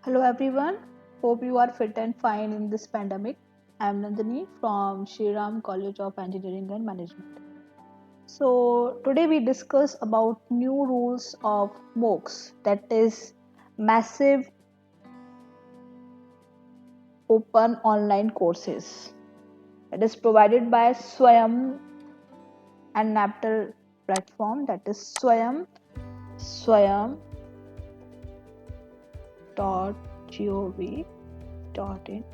Hello everyone, hope you are fit and fine in this pandemic. I am Nandini from Shriram College of Engineering and Management. So today we discuss about new rules of MOOCs, that is massive open online courses. It is provided by Swayam and Naptel platform, that is swayam.gov.in.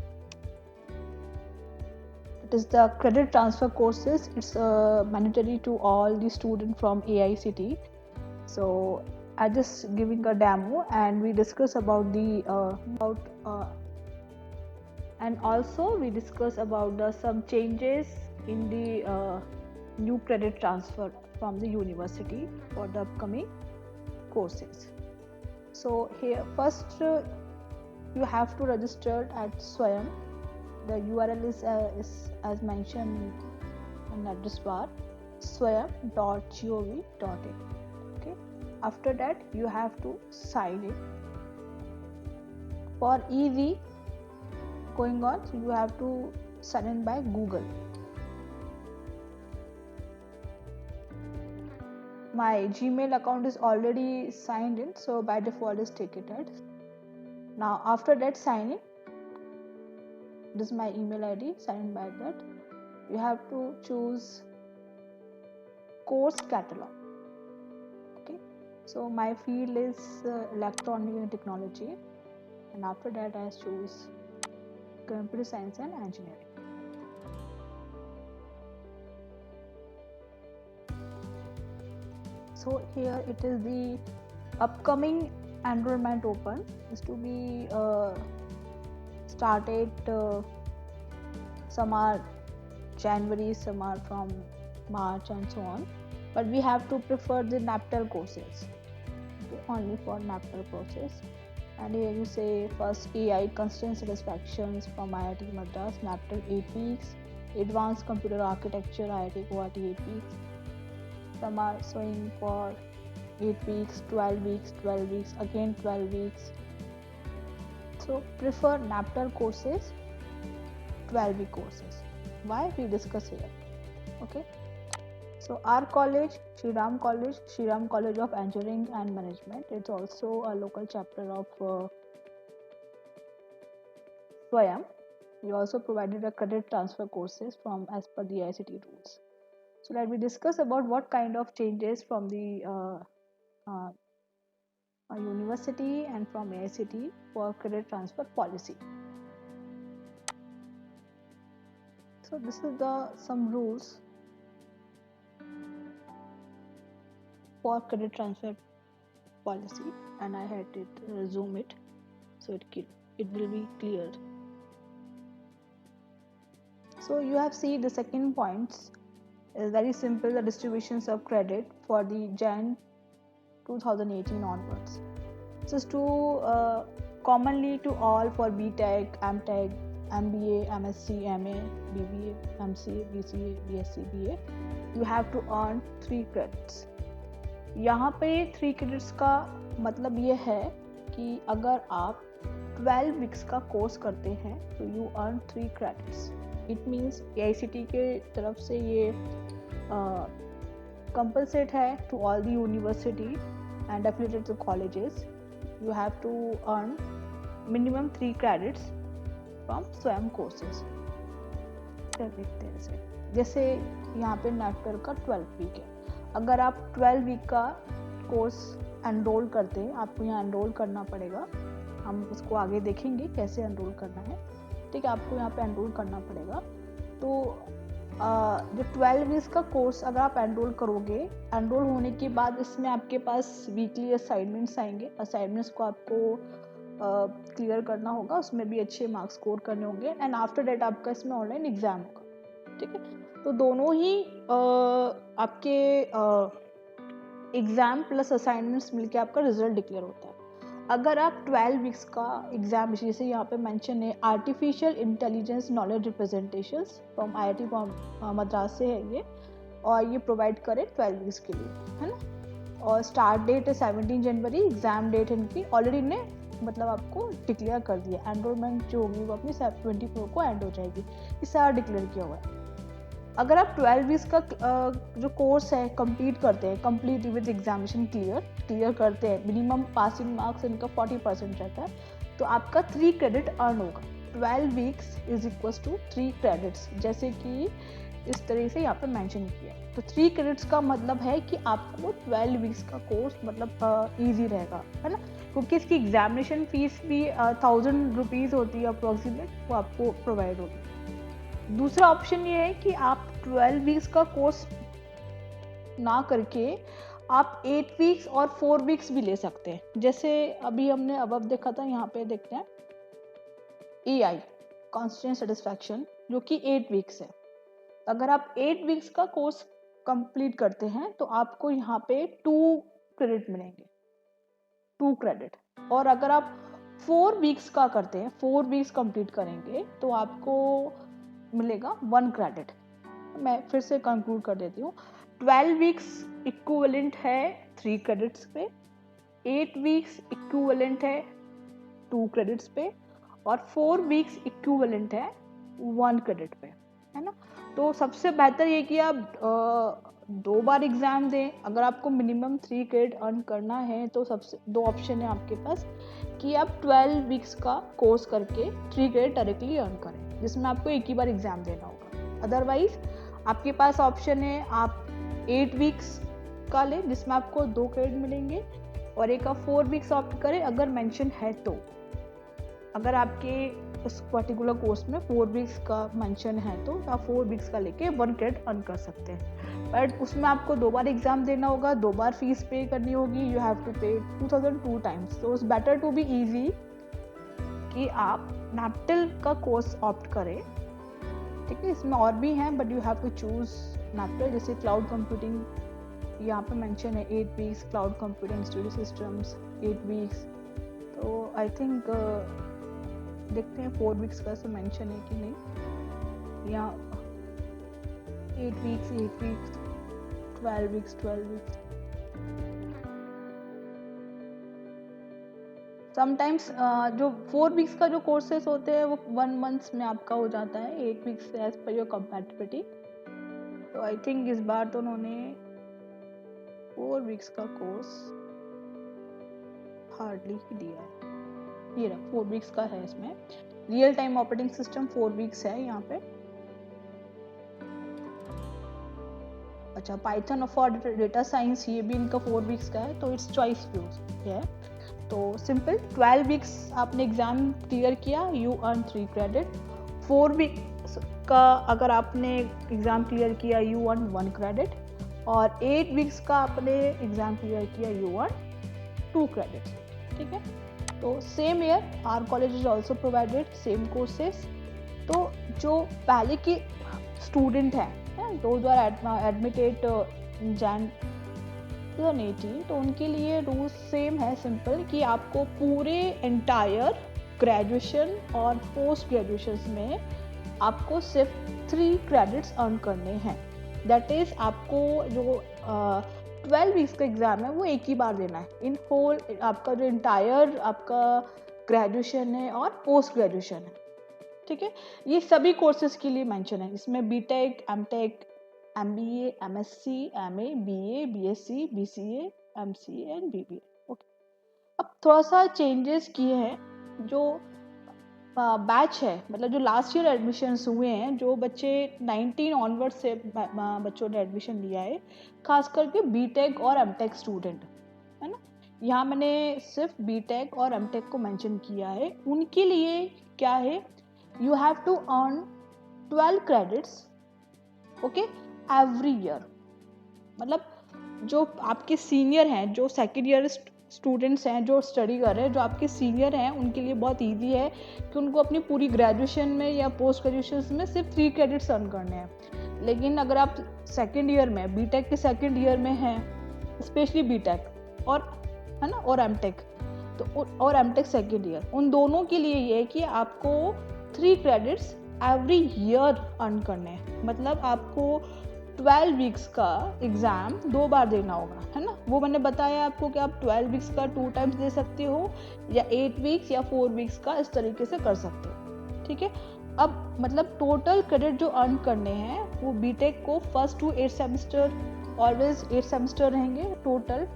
It is the credit transfer courses. It's mandatory to all the students from AICT. So I just giving a demo, and we discuss about the about and also we discuss about the some changes in the new credit transfer from the university for the upcoming courses. So here first you have to register at Swayam. The URL is as mentioned in address bar, swayam.gov.in. Okay. After that, you have to sign in. For easy going on, so you have to sign in by Google. My Gmail account is already signed in, so by default is ticketed. Now after that sign in, this is my email ID, sign in by that. You have to choose course catalog. Okay, so my field is electronic and technology, and after that I choose computer science and engineering. So here it is the upcoming enrollment open is to be started. Some are January, some are from March and so on, but we have to prefer the NAPTEL courses, okay, only for NAPTEL courses. And here you say first AI constraint satisfactions from IIT Madras, NAPTEL 8 weeks, advanced computer architecture IIT Guwahati 8 weeks. Some are showing for 8 weeks, 12 weeks, 12 weeks, again 12 weeks. So prefer NAPTEL courses, 12-week courses. Why we discuss here? Okay. So our college, Shriram College of Engineering and Management, it's also a local chapter of Swayam. We also provided a credit transfer courses from as per the ICT rules. So let me discuss about what kind of changes from the university and from AICT for credit transfer policy. So this is the some rules for credit transfer policy, and I had to zoom it so it will be clear. So you have seen the second points is very simple, the distributions of credit for the Jan 2018 onwards. So it's to commonly to all for BTech, MTech, MBA, MSc, MA, BBA, MCA, BCA, BSc, BA, you have to earn 3 credits. यहाँ पे 3 credits का मतलब ये है कि अगर आप 12 weeks का कोर्स करते हैं तो you earn 3 credits. It means AICT के तरफ से ये compulsate है to all the university and affiliated to colleges. You have to earn minimum 3 credits from स्वयं courses. देखते हैं इसे, जैसे यहाँ पे NAPTEL का 12 week है. अगर आप 12 वीक का कोर्स एनरोल करते हैं, आपको यहाँ एनरोल करना पड़ेगा. हम उसको आगे देखेंगे कैसे एनरोल करना है. ठीक है, आपको यहाँ पे एनरोल करना पड़ेगा. तो जो 12 वीक्स का कोर्स अगर आप एनरोल करोगे, एनरोल होने के बाद इसमें आपके पास वीकली असाइनमेंट्स आएंगे. असाइनमेंट्स को आपको क्लियर करना होगा, उसमें भी अच्छे मार्क्स स्कोर करने होंगे. एंड आफ्टर डेट आपका इसमें ऑनलाइन एग्जाम होगा. ठीक है, तो दोनों ही आपके एग्जाम प्लस असाइनमेंट्स मिलके आपका रिजल्ट डिक्लेयर होता है. अगर आप 12 वीक्स का एग्जाम, जैसे यहाँ पे मेंशन है artificial intelligence knowledge representations from IIT Madras से है ये, और ये प्रोवाइड करें 12 वीक्स के लिए, है ना. और स्टार्ट डेट है 17 जनवरी, एग्जाम डेट है इनकी ऑलरेडी इन्हें मतलब आपको डिक्लेयर कर दिया, एनरोलमेंट जो होगी वो अपनी 24 को एंड हो जाएगी। ये सारा डिक्लेयर किया हुआ है। अगर आप 12 वीक्स का जो कोर्स है कंप्लीट करते हैं, कंप्लीट विद एग्जामिनेशन क्लियर करते हैं, मिनिमम पासिंग मार्क्स इनका 40% रहता है, तो आपका 3 क्रेडिट अर्न होगा। 12 weeks is equal to 3 credits, जैसे कि इस तरह से यहाँ पे मेंशन किया है। तो 3 क्रेडिट्स का मतलब है कि आपको 12 वीक्स का कोर्स मतलब ईजी रहेगा, है ना, क्योंकि इसकी एग्जामिनेशन फीस भी 1000 रुपीज़ होती है अप्रोक्सीमेट, वो आपको प्रोवाइड होगी। दूसरा ऑप्शन ये है कि आप 12 वीक्स का कोर्स ना करके आप 8 वीक्स और 4 वीक्स भी ले सकते हैं। जैसे अभी हमने अब देखा था, यहाँ पे देखते हैं EI कॉन्स्टेंट सेटिस्फैक्शन, जो कि 8 वीक्स है। अगर आप 8 वीक्स का कोर्स कंप्लीट करते हैं तो आपको यहाँ पे 2 क्रेडिट मिलेंगे, 2 क्रेडिट। और अगर आप 4 वीक्स का करते हैं, 4 वीक्स कंप्लीट करेंगे, तो आपको मिलेगा 1 क्रेडिट। मैं फिर से कंक्लूड कर देती हूँ। 12 वीक्स इक्विवेलेंट है 3 क्रेडिट्स पे, 8 वीक्स इक्विवेलेंट है 2 क्रेडिट्स पे, और 4 वीक्स इक्विवेलेंट है 1 क्रेडिट पे, है ना। तो सबसे बेहतर ये कि आप 2 बार एग्जाम दें। अगर आपको मिनिमम 3 क्रेडिट अर्न करना है तो सबसे 2 ऑप्शन है आपके पास, कि आप 12 वीक्स का कोर्स करके 3 क्रेडिट डायरेक्टली अर्न करें, जिसमें आपको एक ही बार एग्जाम देना होगा। अदरवाइज आपके पास ऑप्शन है आप 8 वीक्स का लें, जिसमें आपको 2 क्रेडिट मिलेंगे, और एक आप 4 वीक्स ऑप्ट करें अगर मेंशन है तो। अगर आपके उस पर्टिकुलर कोर्स में 4 वीक्स का मेंशन है तो आप 4 वीक्स का लेके 1 क्रेडिट अर्न कर सकते हैं। बट उसमें आपको 2 बार एग्जाम देना होगा, 2 बार फीस पे करनी होगी, यू हैव टू पे 2002 टाइम्स। तो it's better to be easy कि आप NAPTEL का कोर्स ऑप्ट करें, ठीक है। इसमें और भी हैं but you have to choose NAPTEL। जैसे क्लाउड कंप्यूटिंग यहाँ पे मेंशन है 8 weeks, cloud computing study systems 8 weeks. तो आई थिंक देखते हैं 4 वीक्स का से मेंशन है कि नहीं, या 8 वीक्स 12 वीक्स 12 वीक्स। समटाइम्स जो 4 वीक्स का जो कोर्सेस होते हैं वो 1 मंथ्स में आपका हो जाता है, 8 weeks as per your compatibility. तो आई थिंक इस बार तो उन्होंने 4 वीक्स का कोर्स हार्डली ही दिया है। ये रहा 4 वीक्स का है, इसमें real time operating system 4 weeks है यहाँ पे। अच्छा, पाइथन फॉर डेटा साइंस ये भी इनका 4 वीक्स का है, तो इट्स चॉइस फ्यूज है। तो सिंपल 12 वीक्स आपने एग्जाम क्लियर किया, यू अर्न 3 क्रेडिट। 4 वीक्स का अगर आपने एग्जाम क्लियर किया, यू अर्न 1 क्रेडिट। और 8 वीक्स का आपने एग्जाम क्लियर किया, यू अर्न 2 क्रेडिट, ठीक है। तो same year our college is also provided same courses. तो जो पहले के स्टूडेंट हैं, those are admitted in Jan 2018, तो उनके लिए रूल्स सेम है, सिंपल, कि आपको पूरे एंटायर ग्रेजुएशन और पोस्ट ग्रेजुएशन में आपको सिर्फ 3 क्रेडिट्स अर्न करने हैं। दैट इज आपको जो 12 वीक्स का एग्जाम है वो एक ही बार देना है इन होल आपका जो इंटायर आपका ग्रेजुएशन है और पोस्ट ग्रेजुएशन है, ठीक है। ये सभी कोर्सेज के लिए मेंशन है, इसमें BTech, MTech, MBA, MSc, MA, BA, BSc, BCA, MCA and BBA। Okay, अब थोड़ा सा चेंजेस किए हैं। जो बैच है, मतलब जो लास्ट ईयर एडमिशन्स हुए हैं, जो बच्चे 19 ऑनवर्ड से बच्चों ने एडमिशन लिया है, खास करके BTech और MTech स्टूडेंट, है ना। यहाँ मैंने सिर्फ BTech और MTech को मेंशन किया है। उनके लिए क्या है, you have to earn 12 credits, okay, every year. मतलब जो आपके सीनियर हैं, जो सेकेंड ईयर स्टूडेंट्स हैं जो स्टडी कर रहे हैं, जो आपके सीनियर हैं, उनके लिए बहुत इजी है कि उनको अपनी पूरी ग्रेजुएशन में या पोस्ट ग्रेजुएशन में सिर्फ 3 क्रेडिट्स अर्न करने हैं। लेकिन अगर आप सेकेंड ईयर में, BTech के सेकेंड ईयर में हैं, स्पेशली BTech और, है ना, और MTech, तो और MTech सेकेंड ईयर, उन दोनों के लिए ये है कि आपको 3 क्रेडिट्स एवरी ईयर अर्न करने हैं। मतलब आपको 12 वीक्स का एग्ज़ाम 2 बार देना होगा, है ना। वो मैंने बताया आपको कि आप 12 वीक्स का 2 टाइम्स दे सकते हो, या 8 वीक्स या 4 वीक्स का, इस तरीके से कर सकते हो, ठीक है। अब मतलब टोटल क्रेडिट जो अर्न करने हैं वो बीटेक को first to 8 semester, always 8 semester रहेंगे, टोटल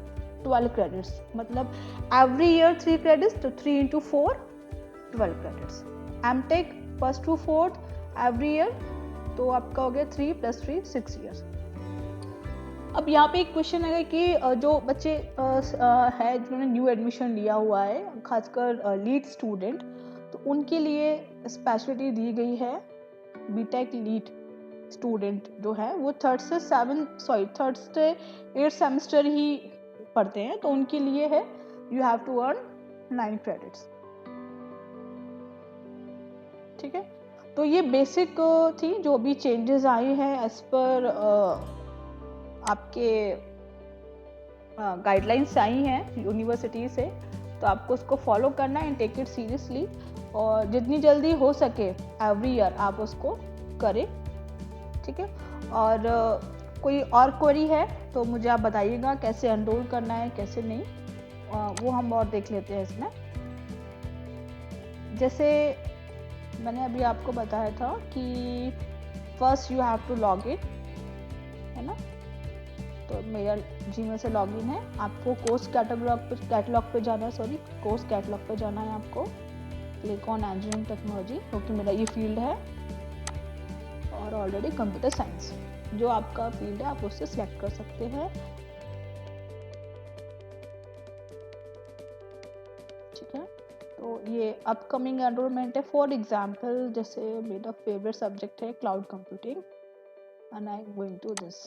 12 क्रेडिट्स, मतलब एवरी ईयर 3 क्रेडिट्स, तो 3 into 4 12 credits. M Tech first to fourth every year, तो आपका हो गया 3 + 3 6 ईयर्स। अब यहाँ पे एक क्वेश्चन है कि जो बच्चे है जिन्होंने न्यू एडमिशन लिया हुआ है, खासकर लीड स्टूडेंट, तो उनके लिए स्पेशलिटी दी गई है। बीटेक लीड स्टूडेंट जो है वो थर्ड से 8 सेमेस्टर ही पढ़ते हैं, तो उनके लिए है you have to earn 9 credits, ठीक है। तो ये बेसिक थी जो भी चेंजेस आए हैं एज पर आपके गाइडलाइंस आई हैं यूनिवर्सिटी से, तो आपको उसको फॉलो करना है एंड टेक इट सीरियसली, और जितनी जल्दी हो सके एवरी ईयर आप उसको करें, ठीक है। और कोई और क्वेरी है तो मुझे आप बताइएगा, कैसे एनरोल करना है कैसे नहीं, वो हम और देख लेते हैं इसमें। जैसे मैंने अभी आपको बताया था कि first you have to log in, है ना। तो मेरा जीमेल से लॉगिन है, आपको कोर्स कैटलॉग पे जाना है, सॉरी कोर्स कैटलॉग पे जाना है आपको, क्लिक ऑन इंजीनियरिंग टेक्नोलॉजी, क्योंकि मेरा ये फील्ड है, और ऑलरेडी कंप्यूटर साइंस जो आपका फील्ड है आप उससे सिलेक्ट कर सकते हैं, ठीक है। तो ये अपकमिंग एनरोलमेंट है। फॉर एग्जाम्पल जैसे मेरा फेवरेट सब्जेक्ट है cloud computing and I am going to this,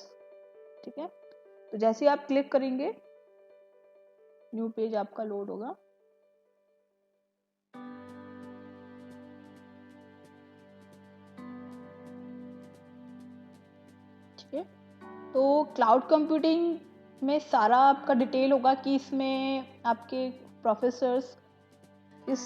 ठीक है। तो जैसे आप क्लिक करेंगे न्यू पेज आपका लोड होगा, ठीक है। तो क्लाउड कंप्यूटिंग में सारा आपका डिटेल होगा कि इसमें आपके प्रोफेसर्स इस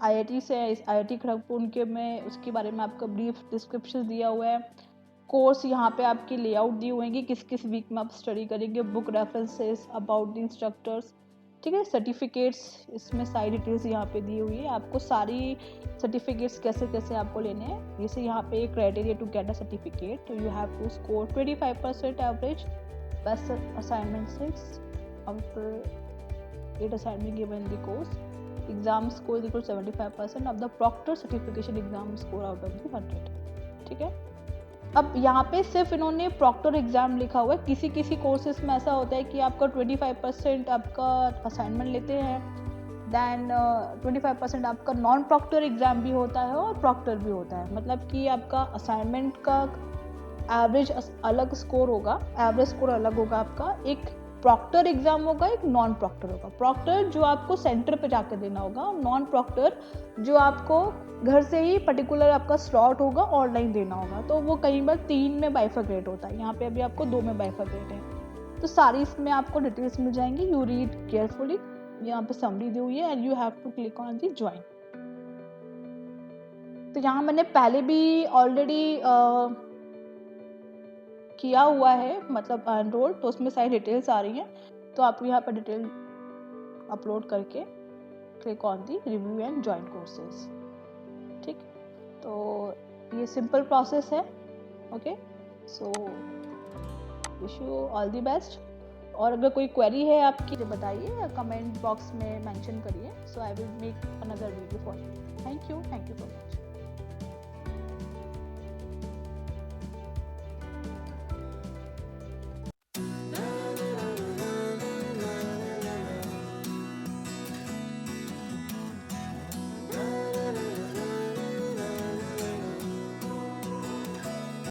आईआईटी से, इस आईआईटी खड़गपुर के में उसके बारे में आपका ब्रीफ डिस्क्रिप्शन दिया हुआ है। कोर्स यहाँ पे आपके लेआउट दिए हुए हैं कि किस किस वीक में आप स्टडी करेंगे, book references, about the instructors, ठीक है। सर्टिफिकेट्स, इसमें सारी डिटेल्स यहाँ पे दी हुई है, आपको सारी सर्टिफिकेट्स कैसे कैसे आपको लेने हैं। जैसे यहाँ पे criteria to get a certificate, तो you have to score 25% average, best assignment 6 after 8 assignment given in the course, exam score is equal to 75% of the proctor certification exam score out of the 100, ठीक है। अब यहाँ पे सिर्फ इन्होंने Procter exam लिखा हुआ है, किसी किसी कोर्सेज में ऐसा होता है कि आपका 25% आपका असाइनमेंट लेते हैं, देन 25% आपका नॉन प्रॉक्टर एग्जाम भी होता है और प्रॉक्टर भी होता है, मतलब कि आपका असाइनमेंट का एवरेज अलग स्कोर होगा, एवरेज स्कोर अलग होगा आपका, एक प्रॉक्टर एग्जाम होगा, एक नॉन प्रॉक्टर होगा। प्रॉक्टर जो आपको सेंटर पे जाकर देना होगा, नॉन प्रॉक्टर जो आपको घर से ही पर्टिकुलर आपका स्लॉट होगा, ऑनलाइन देना होगा। तो वो कई बार 3 में बाइफरकेट होता है, यहाँ पे अभी आपको 2 में बाइफरकेट है। तो सारी इसमें आपको डिटेल्स मिल जाएंगी, यू रीड केयरफुली, यहाँ पे समरी दी हुई है and you have to click on the join. तो यहाँ मैंने पहले भी ऑलरेडी किया हुआ है, मतलब एनरोल, तो उसमें सारी डिटेल्स आ रही हैं, तो आपको यहाँ पर डिटेल अपलोड करके click on the review and join courses, ठीक। तो ये सिंपल प्रोसेस है, okay. So wish you all the best, और अगर कोई क्वेरी है आपकी तो बताइए, कमेंट बॉक्स में मेंशन करिए, so I will make another video for you. Thank you so much.